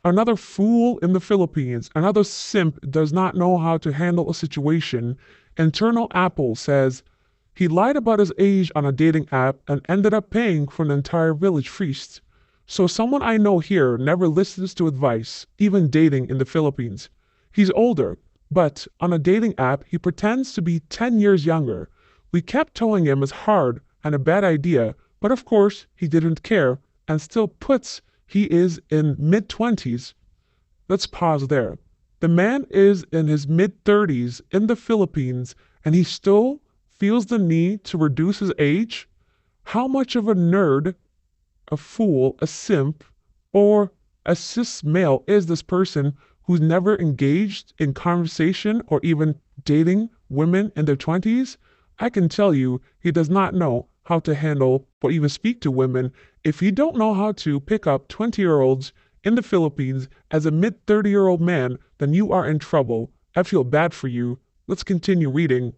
Another fool in the Philippines, another simp does not know how to handle a situation. Internal Apple says he lied about his age on a dating app and ended up paying for an entire village feast. So someone I know here never listens to advice, even dating in the Philippines. He's older, but on a dating app he pretends to be 10 years younger. We kept telling him it's hard and a bad idea, but of course he didn't care and still puts he is in mid-20s. Let's pause there. The man is in his mid-30s in the Philippines and he still feels the need to reduce his age? How much of a nerd, a fool, a simp, or a cis male is this person who's never engaged in conversation or even dating women in their 20s? I can tell you he does not know how to handle or even speak to women. If you don't know how to pick up 20-year-olds in the Philippines as a mid 30-year-old man, then you are in trouble. I feel bad for you. Let's continue reading.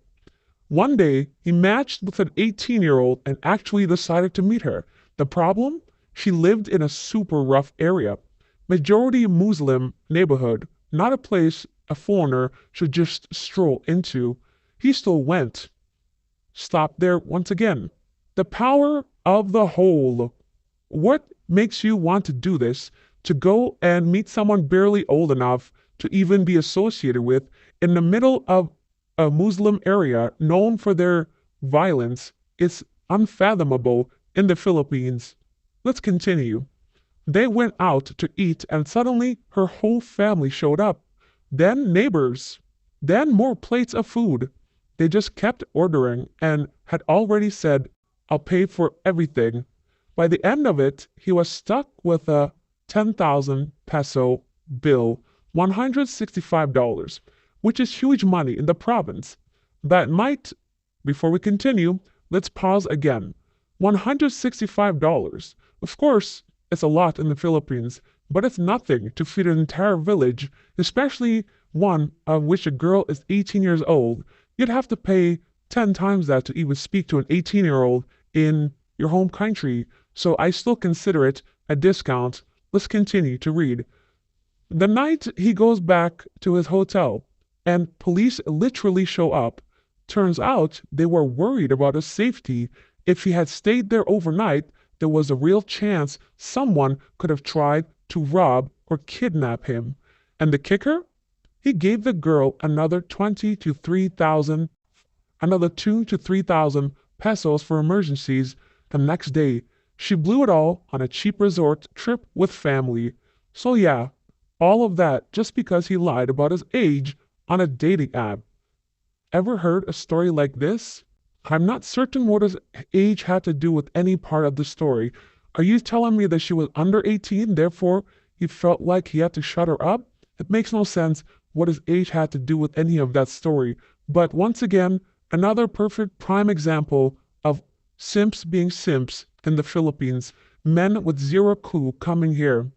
One day, he matched with an 18-year-old and actually decided to meet her. The problem? She lived in a super rough area. Majority Muslim neighborhood, not a place a foreigner should just stroll into. He still went. Stop there once again. The power of the whole. What makes you want to do this? To go and meet someone barely old enough to even be associated with in the middle of a Muslim area known for their violence is unfathomable in the Philippines. Let's continue. They went out to eat and suddenly her whole family showed up. Then neighbors. Then more plates of food. They just kept ordering and had already said, I'll pay for everything. By the end of it, he was stuck with a 10,000 peso bill, $165, which is huge money in the province. That might, before we continue, let's pause again. $165. Of course, it's a lot in the Philippines, but it's nothing to feed an entire village, especially one of which a girl is 18 years old. You'd have to pay 10 times that to even speak to an 18-year-old in your home country, so I still consider it a discount. Let's continue to read. The night he goes back to his hotel, and police literally show up. Turns out they were worried about his safety. If he had stayed there overnight, there was a real chance someone could have tried to rob or kidnap him. And the kicker? He gave the girl another 2 to 3,000 pesos for emergencies the next day. She blew it all on a cheap resort trip with family. So yeah, all of that just because he lied about his age on a dating app. Ever heard a story like this? I'm not certain what his age had to do with any part of the story. Are you telling me that she was under 18, therefore he felt like he had to shut her up? It makes no sense what his age had to do with any of that story. But once again, another perfect prime example of simps being simps in the Philippines, men with zero clue coming here.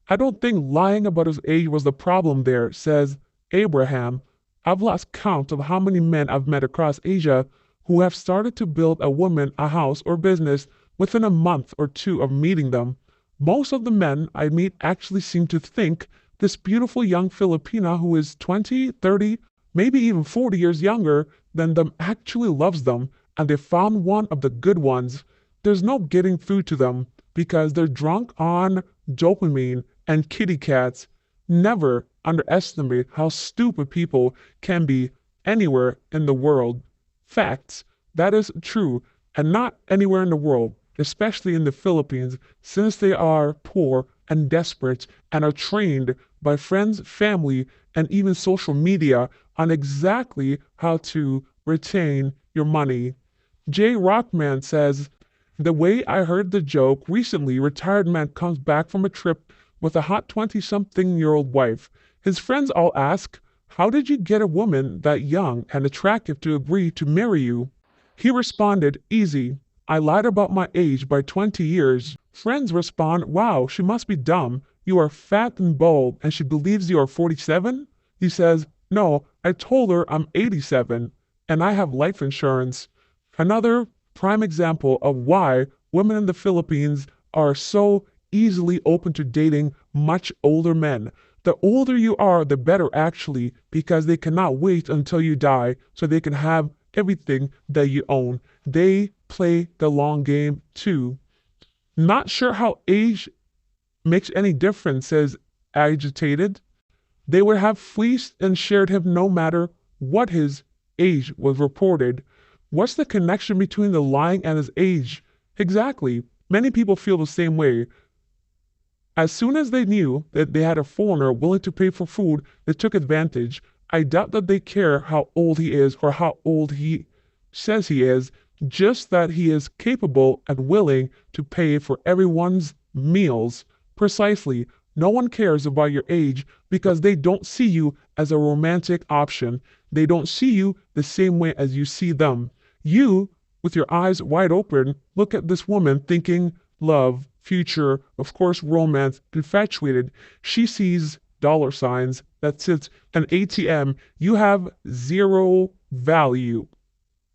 I don't think lying about his age was the problem there, says Abraham. I've lost count of how many men I've met across Asia who have started to build a woman a house or business within a month or two of meeting them. Most of the men I meet actually seem to think this beautiful young Filipina who is 20, 30, maybe even 40 years younger than them actually loves them, and they found one of the good ones. There's no getting through to them because they're drunk on dopamine and kitty cats. Never underestimate how stupid people can be anywhere in the world. Facts. That is true, and not anywhere in the world, especially in the Philippines, since they are poor and desperate and are trained by friends, family, and even social media on exactly how to retain your money. Jay Rockman says, the way I heard the joke, recently retired man comes back from a trip with a hot 20-something-year-old wife. His friends all ask, how did you get a woman that young and attractive to agree to marry you? He responded, easy. I lied about my age by 20 years. Friends respond, wow, she must be dumb. You are fat and bald and she believes you are 47? He says, no, I told her I'm 87 and I have life insurance. Another prime example of why women in the Philippines are so easily open to dating much older men. The older you are, the better actually, because they cannot wait until you die so they can have everything that you own. They play the long game too. Not sure how age makes any difference, says agitated. They would have fleeced and shared him no matter what his age was reported. What's the connection between the lying and his age? Exactly. Many people feel the same way. As soon as they knew that they had a foreigner willing to pay for food, they took advantage. I doubt that they care how old he is or how old he says he is, just that he is capable and willing to pay for everyone's meals. Precisely. No one cares about your age because they don't see you as a romantic option. They don't see you the same way as you see them. You, with your eyes wide open, look at this woman thinking love, future, of course romance, infatuated. She sees dollar signs, that's it, an ATM. You have zero value.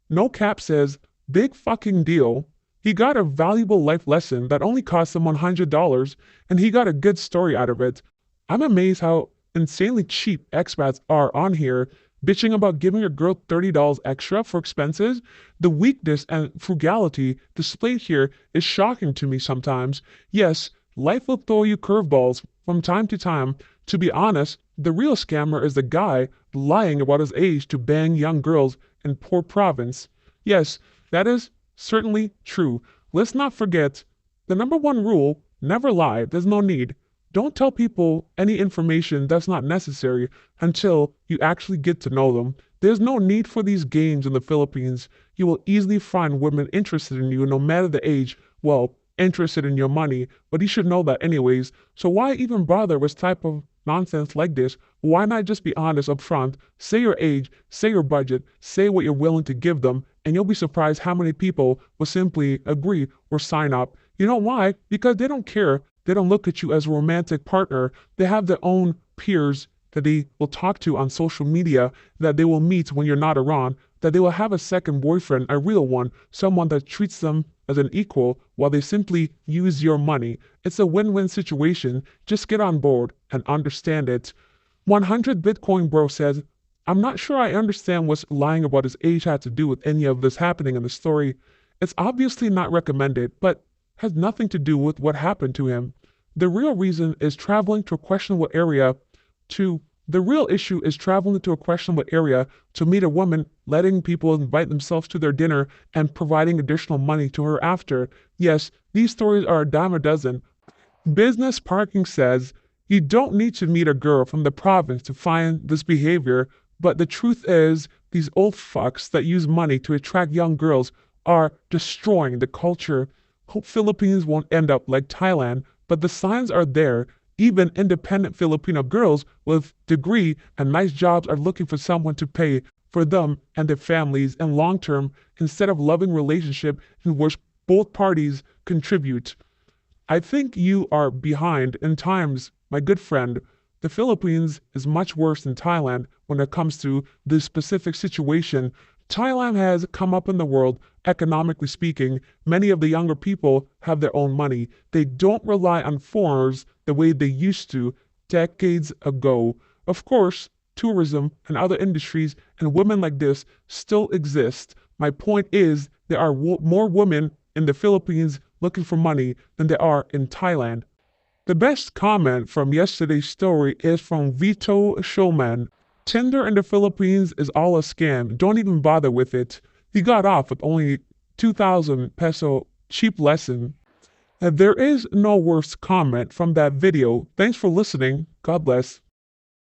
No Cap says, big fucking deal. He got a valuable life lesson that only cost him $100, and he got a good story out of it. I'm amazed how insanely cheap expats are on here, bitching about giving your girl $30 extra for expenses. The weakness and frugality displayed here is shocking to me sometimes. Yes, life will throw you curveballs from time to time. To be honest, the real scammer is the guy lying about his age to bang young girls in poor province. Yes, that is certainly true. Let's not forget the number one rule: never lie. There's no need. Don't tell people any information that's not necessary until you actually get to know them. There's no need for these games in the Philippines. You will easily find women interested in you no matter the age. Well, interested in your money, but you should know that anyways. So why even bother with type of nonsense like this? Why not just be honest up front? Say your age, say your budget, say what you're willing to give them, and you'll be surprised how many people will simply agree or sign up. You know why? Because they don't care. They don't look at you as a romantic partner. They have their own peers that they will talk to on social media, that they will meet when you're not around, that they will have a second boyfriend, a real one, someone that treats them as an equal while they simply use your money. It's a win-win situation. Just get on board and understand it. 100 Bitcoin Bro says, I'm not sure I understand what's lying about his age had to do with any of this happening in the story. It's obviously not recommended, but has nothing to do with what happened to him. The real reason is traveling to a questionable area to The real issue is traveling to a questionable area to meet a woman, letting people invite themselves to their dinner, and providing additional money to her after. Yes, these stories are a dime a dozen. Business Parking says, you don't need to meet a girl from the province to find this behavior, but the truth is, these old fucks that use money to attract young girls are destroying the culture. Hope Philippines won't end up like Thailand, but the signs are there. Even independent Filipino girls with degree and nice jobs are looking for someone to pay for them and their families in long term instead of loving relationship in which both parties contribute. I think you are behind in times, my good friend. The Philippines is much worse than Thailand when it comes to this specific situation. Thailand has come up in the world, economically speaking. Many of the younger people have their own money. They don't rely on foreigners the way they used to decades ago. Of course, tourism and other industries and women like this still exist. My point is, there are more women in the Philippines looking for money than there are in Thailand. The best comment from yesterday's story is from Vito Showman. Tinder in the Philippines is all a scam. Don't even bother with it. He got off with only 2,000 peso cheap lesson. And there is no worse comment from that video. Thanks for listening. God bless.